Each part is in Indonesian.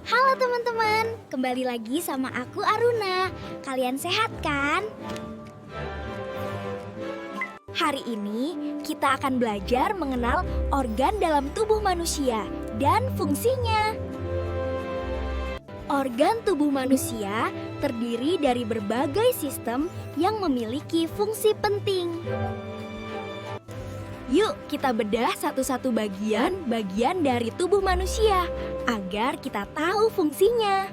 Halo teman-teman, kembali lagi sama aku Aruna. Kalian sehat kan? Hari ini kita akan belajar mengenal organ dalam tubuh manusia dan fungsinya. Organ tubuh manusia terdiri dari berbagai sistem yang memiliki fungsi penting. Yuk kita bedah satu-satu bagian dari tubuh manusia agar kita tahu fungsinya.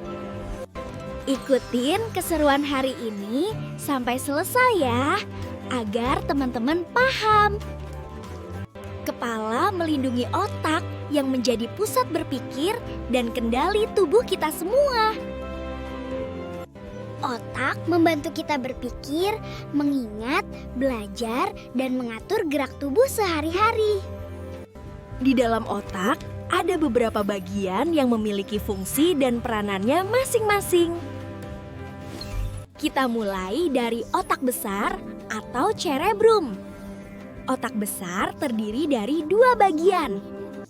Ikutin keseruan hari ini sampai selesai ya, agar teman-teman paham. Kepala melindungi otak yang menjadi pusat berpikir dan kendali tubuh kita semua. Otak membantu kita berpikir, mengingat, belajar, dan mengatur gerak tubuh sehari-hari. Di dalam otak, ada beberapa bagian yang memiliki fungsi dan peranannya masing-masing. Kita mulai dari otak besar atau cerebrum. Otak besar terdiri dari dua bagian.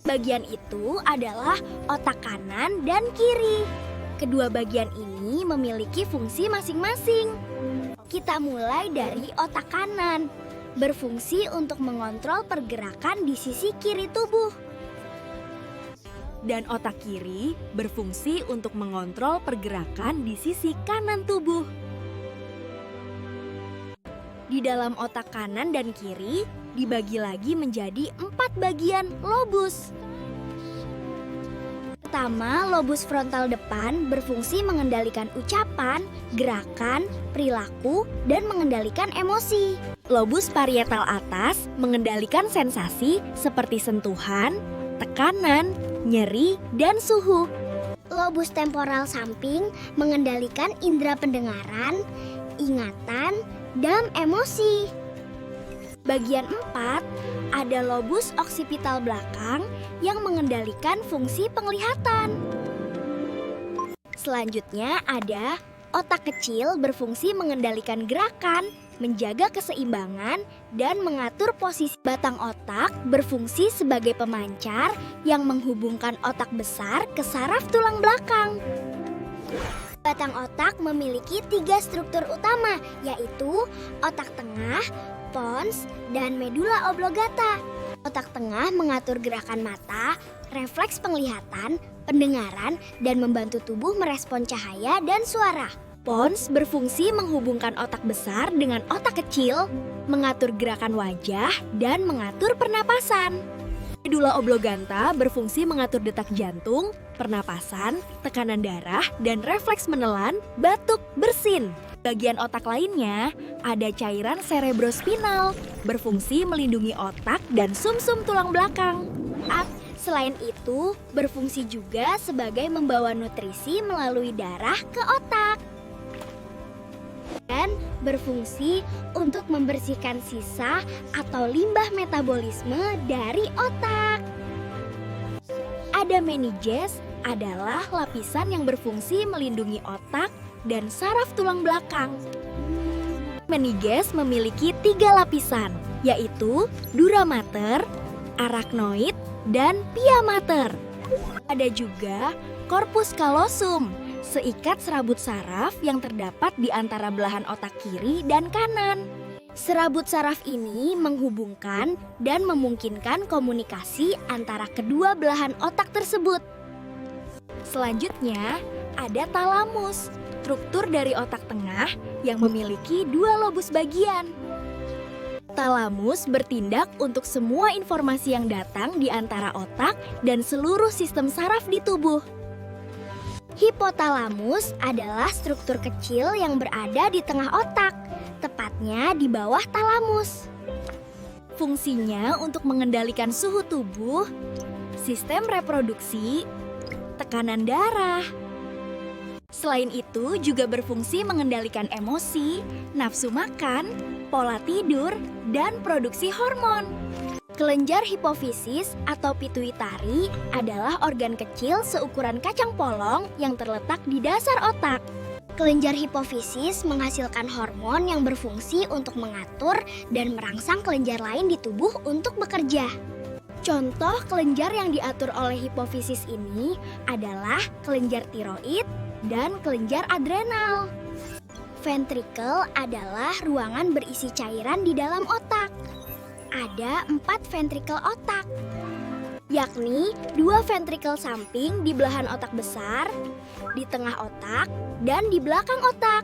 Bagian itu adalah otak kanan dan kiri. Kedua bagian ini memiliki fungsi masing-masing. Kita mulai dari otak kanan, berfungsi untuk mengontrol pergerakan di sisi kiri tubuh. Dan otak kiri berfungsi untuk mengontrol pergerakan di sisi kanan tubuh. Di dalam otak kanan dan kiri dibagi lagi menjadi 4 bagian lobus. Pertama, lobus frontal depan berfungsi mengendalikan ucapan, gerakan, perilaku, dan mengendalikan emosi. Lobus parietal atas mengendalikan sensasi seperti sentuhan, tekanan, nyeri, dan suhu. Lobus temporal samping mengendalikan indera pendengaran, ingatan, dan emosi. Bagian 4 ada lobus oksipital belakang yang mengendalikan fungsi penglihatan. Selanjutnya ada otak kecil berfungsi mengendalikan gerakan, menjaga keseimbangan, dan mengatur posisi. Batang otak berfungsi sebagai pemancar yang menghubungkan otak besar ke saraf tulang belakang. Batang otak memiliki 3 struktur utama, yaitu otak tengah, pons, dan medula oblongata. Otak tengah mengatur gerakan mata, refleks penglihatan, pendengaran, dan membantu tubuh merespon cahaya dan suara. Pons berfungsi menghubungkan otak besar dengan otak kecil, mengatur gerakan wajah, dan mengatur pernapasan. Medula oblongata berfungsi mengatur detak jantung, pernapasan, tekanan darah, dan refleks menelan, batuk, bersin. Bagian otak lainnya ada cairan cerebrospinal, berfungsi melindungi otak dan sumsum tulang belakang. Selain itu, berfungsi juga sebagai membawa nutrisi melalui darah ke otak. Dan berfungsi untuk membersihkan sisa atau limbah metabolisme dari otak. Ada meninges adalah lapisan yang berfungsi melindungi otak dan saraf tulang belakang. Meninges memiliki 3 lapisan, yaitu dura mater, arachnoid, dan pia mater. Ada juga corpus callosum, seikat serabut saraf yang terdapat di antara belahan otak kiri dan kanan. Serabut saraf ini menghubungkan dan memungkinkan komunikasi antara kedua belahan otak tersebut. Selanjutnya, ada talamus, struktur dari otak tengah yang memiliki 2 lobus bagian. Talamus bertindak untuk semua informasi yang datang di antara otak dan seluruh sistem saraf di tubuh. Hipotalamus adalah struktur kecil yang berada di tengah otak, tepatnya di bawah talamus. Fungsinya untuk mengendalikan suhu tubuh, sistem reproduksi, tekanan darah. Selain itu juga berfungsi mengendalikan emosi, nafsu makan, pola tidur, dan produksi hormon. Kelenjar hipofisis atau pituitari adalah organ kecil seukuran kacang polong yang terletak di dasar otak. Kelenjar hipofisis menghasilkan hormon yang berfungsi untuk mengatur dan merangsang kelenjar lain di tubuh untuk bekerja. Contoh kelenjar yang diatur oleh hipofisis ini adalah kelenjar tiroid dan kelenjar adrenal. Ventrikel adalah ruangan berisi cairan di dalam otak. Ada 4 ventrikel otak, yakni 2 ventrikel samping di belahan otak besar, di tengah otak, dan di belakang otak.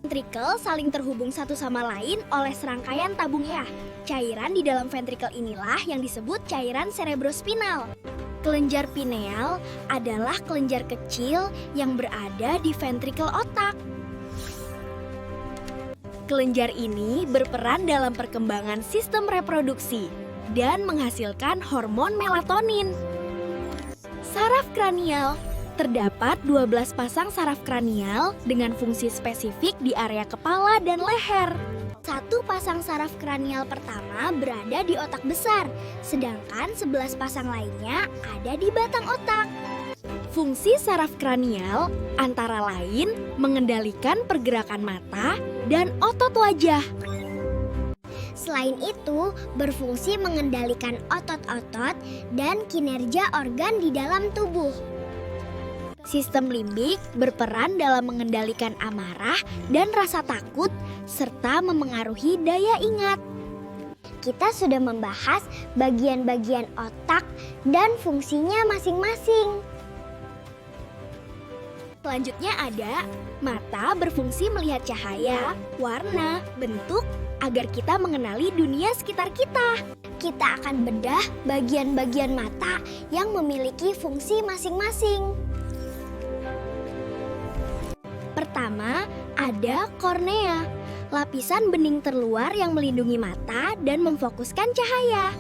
Ventrikel saling terhubung satu sama lain oleh serangkaian tabung ya. Cairan di dalam ventrikel inilah yang disebut cairan cerebrospinal. Kelenjar pineal adalah kelenjar kecil yang berada di ventrikel otak. Kelenjar ini berperan dalam perkembangan sistem reproduksi dan menghasilkan hormon melatonin. Saraf kranial. Terdapat 12 pasang saraf kranial dengan fungsi spesifik di area kepala dan leher. 1 pasang saraf kranial pertama berada di otak besar, sedangkan 11 pasang lainnya ada di batang otak. Fungsi saraf kranial antara lain mengendalikan pergerakan mata dan otot wajah. Selain itu, berfungsi mengendalikan otot-otot dan kinerja organ di dalam tubuh. Sistem limbik berperan dalam mengendalikan amarah dan rasa takut, serta memengaruhi daya ingat. Kita sudah membahas bagian-bagian otak dan fungsinya masing-masing. Selanjutnya ada mata berfungsi melihat cahaya, warna, bentuk, agar kita mengenali dunia sekitar kita. Kita akan bedah bagian-bagian mata yang memiliki fungsi masing-masing. Pertama, ada kornea, lapisan bening terluar yang melindungi mata dan memfokuskan cahaya.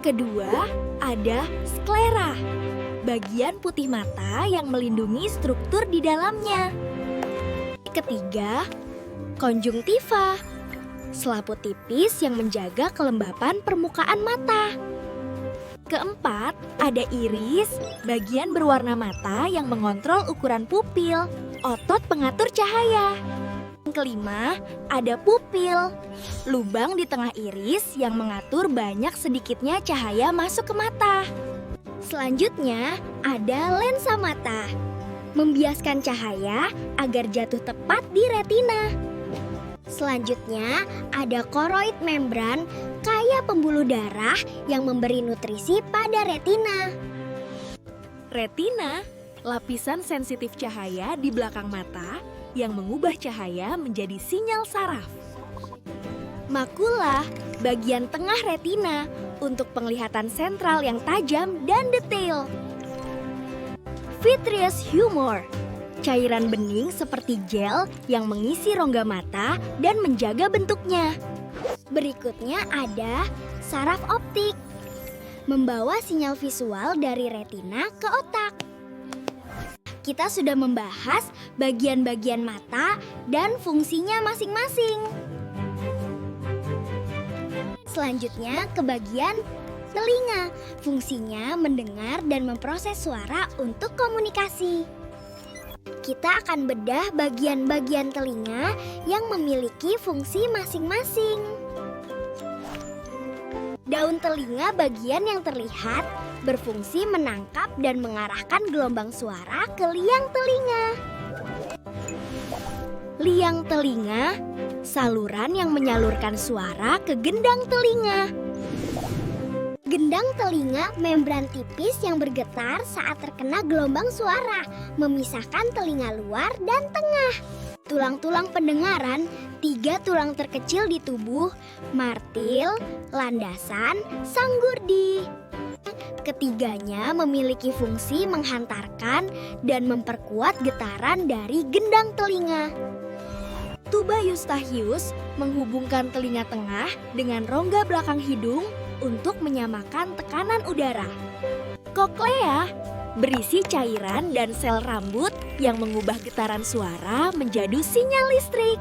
Kedua, ada sklera, bagian putih mata yang melindungi struktur di dalamnya. Ketiga, konjungtiva, selaput tipis yang menjaga kelembapan permukaan mata. Keempat, ada iris, bagian berwarna mata yang mengontrol ukuran pupil, otot pengatur cahaya. Kelima, ada pupil, lubang di tengah iris yang mengatur banyak sedikitnya cahaya masuk ke mata. Selanjutnya, ada lensa mata, membiaskan cahaya agar jatuh tepat di retina. Selanjutnya, ada koroid membran, kaya pembuluh darah yang memberi nutrisi pada retina. Retina, lapisan sensitif cahaya di belakang mata yang mengubah cahaya menjadi sinyal saraf. Makula, bagian tengah retina untuk penglihatan sentral yang tajam dan detail. Vitreous humor, cairan bening seperti gel yang mengisi rongga mata dan menjaga bentuknya. Berikutnya ada saraf optik, membawa sinyal visual dari retina ke otak. Kita sudah membahas bagian-bagian mata dan fungsinya masing-masing. Selanjutnya ke bagian telinga, fungsinya mendengar dan memproses suara untuk komunikasi. Kita akan bedah bagian-bagian telinga yang memiliki fungsi masing-masing. Daun telinga bagian yang terlihat berfungsi menangkap dan mengarahkan gelombang suara ke liang telinga. Liang telinga, saluran yang menyalurkan suara ke gendang telinga. Gendang telinga membran tipis yang bergetar saat terkena gelombang suara, memisahkan telinga luar dan tengah. Tulang-tulang pendengaran, 3 tulang terkecil di tubuh, martil, landasan, sanggurdi. Ketiganya memiliki fungsi menghantarkan dan memperkuat getaran dari gendang telinga. Tuba eustachius menghubungkan telinga tengah dengan rongga belakang hidung untuk menyamakan tekanan udara. Koklea berisi cairan dan sel rambut yang mengubah getaran suara menjadi sinyal listrik.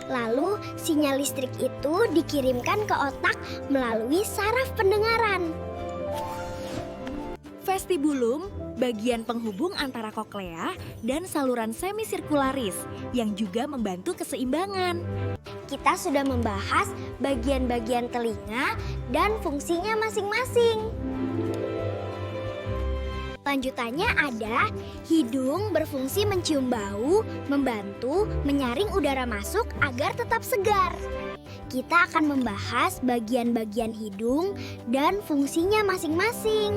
Lalu, sinyal listrik itu dikirimkan ke otak melalui saraf pendengaran. Vestibulum, bagian penghubung antara koklea dan saluran semisirkularis yang juga membantu keseimbangan. kita sudah membahas bagian-bagian telinga dan fungsinya masing-masing. Lanjutannya ada hidung berfungsi mencium bau, membantu menyaring udara masuk agar tetap segar. Kita akan membahas bagian-bagian hidung dan fungsinya masing-masing.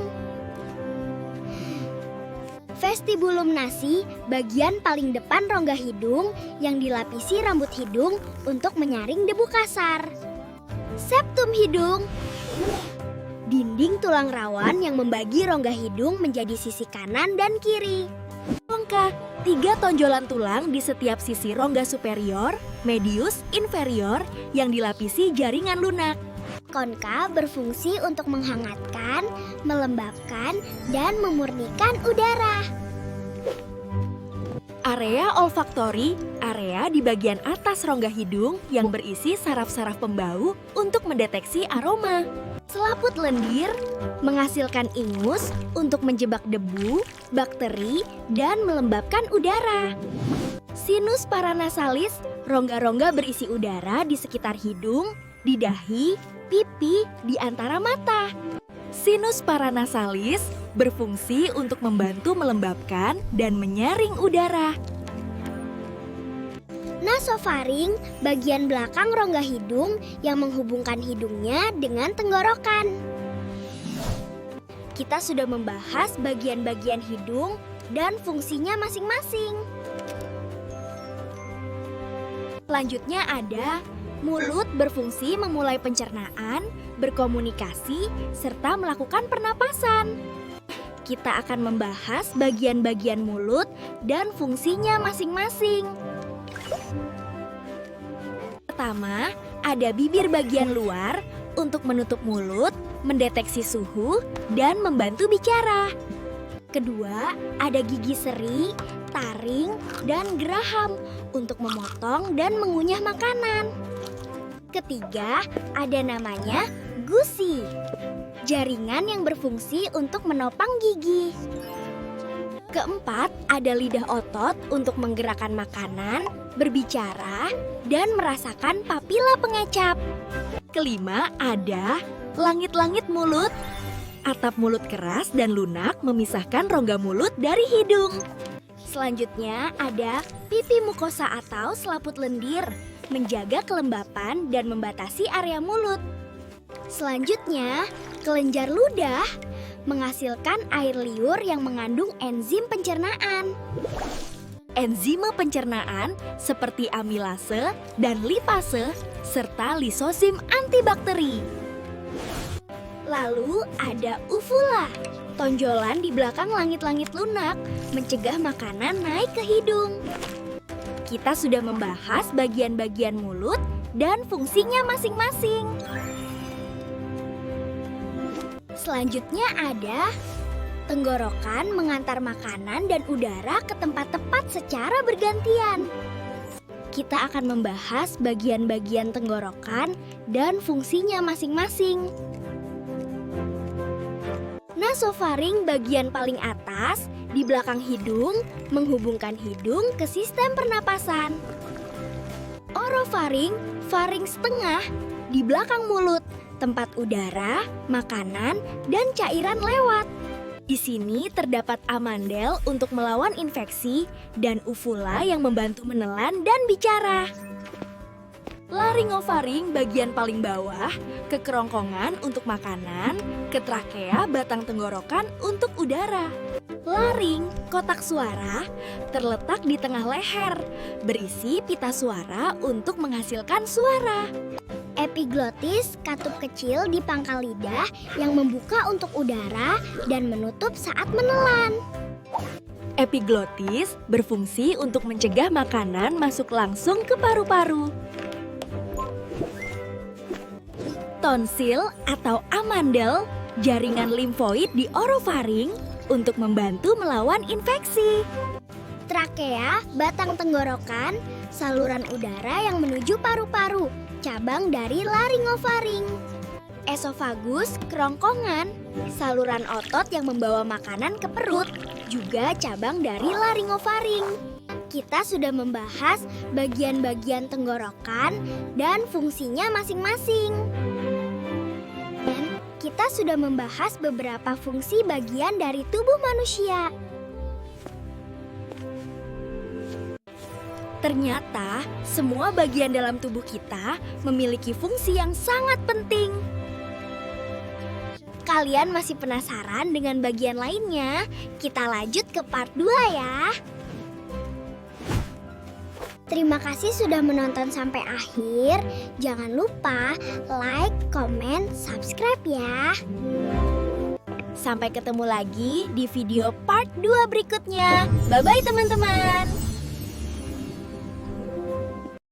Vestibulum nasi, bagian paling depan rongga hidung yang dilapisi rambut hidung untuk menyaring debu kasar. Septum hidung, dinding tulang rawan yang membagi rongga hidung menjadi sisi kanan dan kiri. Rongga, 3 tonjolan tulang di setiap sisi rongga superior, medius, inferior yang dilapisi jaringan lunak. Konka berfungsi untuk menghangatkan, melembabkan, dan memurnikan udara. Area olfaktori, area di bagian atas rongga hidung yang berisi saraf-saraf pembau untuk mendeteksi aroma. Selaput lendir menghasilkan ingus untuk menjebak debu, bakteri, dan melembabkan udara. Sinus paranasalis, rongga-rongga berisi udara di sekitar hidung, di dahi, pipi, di antara mata. Sinus paranasalis berfungsi untuk membantu melembabkan dan menyaring udara. Nasofaring, bagian belakang rongga hidung yang menghubungkan hidungnya dengan tenggorokan. Kita sudah membahas bagian-bagian hidung dan fungsinya masing-masing. Selanjutnya ada mulut berfungsi memulai pencernaan, berkomunikasi, serta melakukan pernapasan. Kita akan membahas bagian-bagian mulut dan fungsinya masing-masing. Pertama, ada bibir bagian luar untuk menutup mulut, mendeteksi suhu, dan membantu bicara. Kedua, ada gigi seri, taring, dan geraham untuk memotong dan mengunyah makanan. Ketiga, ada namanya gusi, jaringan yang berfungsi untuk menopang gigi. Keempat, ada lidah otot untuk menggerakkan makanan, berbicara, dan merasakan papila pengecap. Kelima, ada langit-langit mulut. Atap mulut keras dan lunak memisahkan rongga mulut dari hidung. Selanjutnya ada pipi mukosa atau selaput lendir, menjaga kelembapan dan membatasi area mulut. Selanjutnya, kelenjar ludah menghasilkan air liur yang mengandung enzim pencernaan. Enzim pencernaan seperti amilase dan lipase serta lisozim antibakteri. Lalu ada uvula, tonjolan di belakang langit-langit lunak, mencegah makanan naik ke hidung. Kita sudah membahas bagian-bagian mulut dan fungsinya masing-masing. Selanjutnya ada tenggorokan mengantar makanan dan udara ke tempat tepat secara bergantian. Kita akan membahas bagian-bagian tenggorokan dan fungsinya masing-masing. Nasofaring bagian paling atas di belakang hidung menghubungkan hidung ke sistem pernapasan. Orofaring, faring setengah di belakang mulut, tempat udara, makanan, dan cairan lewat. Di sini terdapat amandel untuk melawan infeksi dan uvula yang membantu menelan dan bicara. Laryngofaring bagian paling bawah, ke kerongkongan untuk makanan, ke trakea batang tenggorokan untuk udara. Laring, kotak suara, terletak di tengah leher, berisi pita suara untuk menghasilkan suara. Epiglotis, katup kecil di pangkal lidah yang membuka untuk udara dan menutup saat menelan. Epiglotis berfungsi untuk mencegah makanan masuk langsung ke paru-paru. Tonsil atau amandel, jaringan limfoid di orofaring untuk membantu melawan infeksi. Trakea, batang tenggorokan, saluran udara yang menuju paru-paru, cabang dari laryngofaring. Esofagus, kerongkongan, saluran otot yang membawa makanan ke perut, juga cabang dari laryngofaring. kita sudah membahas bagian-bagian tenggorokan dan fungsinya masing-masing. Dan kita sudah membahas beberapa fungsi bagian dari tubuh manusia. Ternyata semua bagian dalam tubuh kita memiliki fungsi yang sangat penting. Kalian masih penasaran dengan bagian lainnya? Kita lanjut ke part 2 ya. Terima kasih sudah menonton sampai akhir. Jangan lupa like, comment, subscribe ya. Sampai ketemu lagi di video part 2 berikutnya. Bye-bye teman-teman.